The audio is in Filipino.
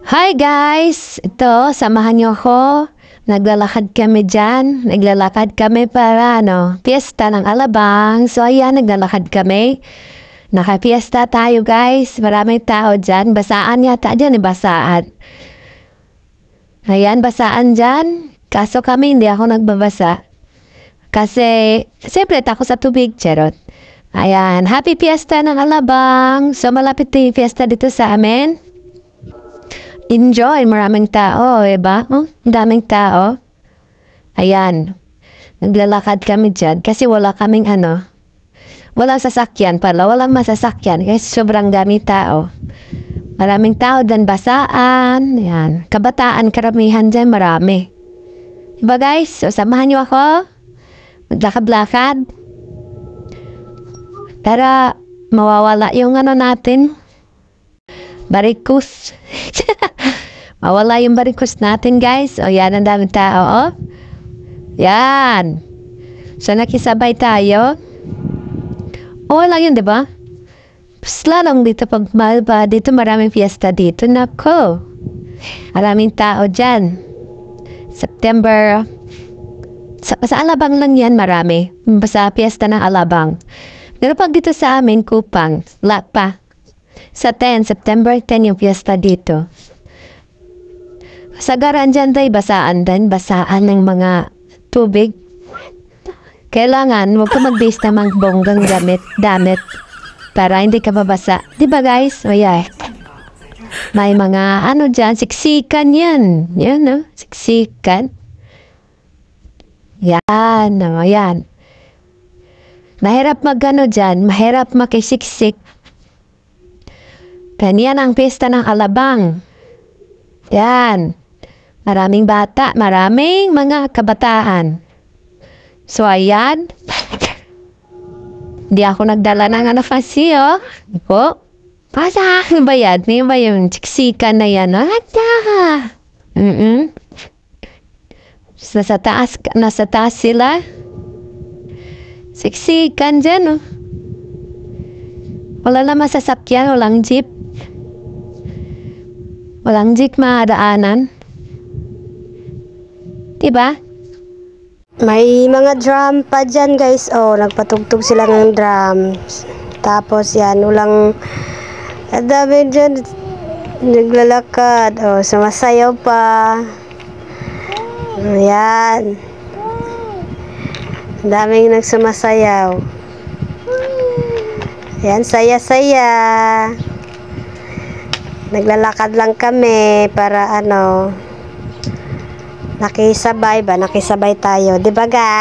Hi guys! Ito, samahan niyo ako. Naglalakad kami dyan. Naglalakad kami para piyesta ng Alabang. So ayan, naglalakad kami. Nakapiesta tayo guys. Maraming tao dyan. Basaan yata dyan, basaan. Ayan, basaan dyan. Kaso kami, hindi ako nagbabasa. Kasi, siyempre, takot sa tubig, charot. Ayan, happy fiesta ng Alabang. So malapit yung fiesta dito sa amin. Enjoy, maraming tao, diba? Daming tao. Ayan. Naglalakad kami dyan kasi wala kaming walang sasakyan pala, walang masasakyan kasi sobrang dami tao. Maraming tao dyan, basaan. Ayan. Kabataan, karamihan dyan, marami. Diba guys? So, samahan nyo ako. Maglakad-lakad. Para mawawala yung natin. Barikus. Mawala yung barikus natin, guys. O, yan, ang daming tao, oh. Yan. So, nakisabay tayo. O, lang yun, diba? Slalong dito, pag malba, dito maraming fiesta dito. Nako. Maraming tao dyan. September. Sa Alabang lang yan, marami. Sa fiesta ng Alabang. Pero pag dito sa amin, Kupang, Lakpa. Sa September 10 yung fiesta dito. Sagaran dyan tayo, basaan din. Basaan ng mga tubig. Kailangan, huwag ka mag-base na mga bonggang damit. Para hindi ka mabasa. Diba guys? O yeah. May mga dyan, siksikan yan. Yan, no? Siksikan. Yan, yan. Mahirap dyan. Mahirap makisiksik. Ganyan ang pista ng Alabang. Yan. Maraming bata, maraming mga kabataan. So, ayan. Hindi ako nagdala ng fancy, oh. Iko. Pasa, ba yan? May ba yung siksikan na yan? Nasa taas sila. Siksikan dyan, oh. Wala naman sasakyan, walang jeep. Walang jeep madaanan. Diba? May mga drum pa dyan guys. Oh, nagpatugtog sila ng drums. Tapos yan, walang dami dyan. Naglalakad. Oh, sumasayaw pa. Ayan. Daming nagsumasayaw. Ayan, saya-saya. Naglalakad lang kami para nakisabay tayo. Diba guys?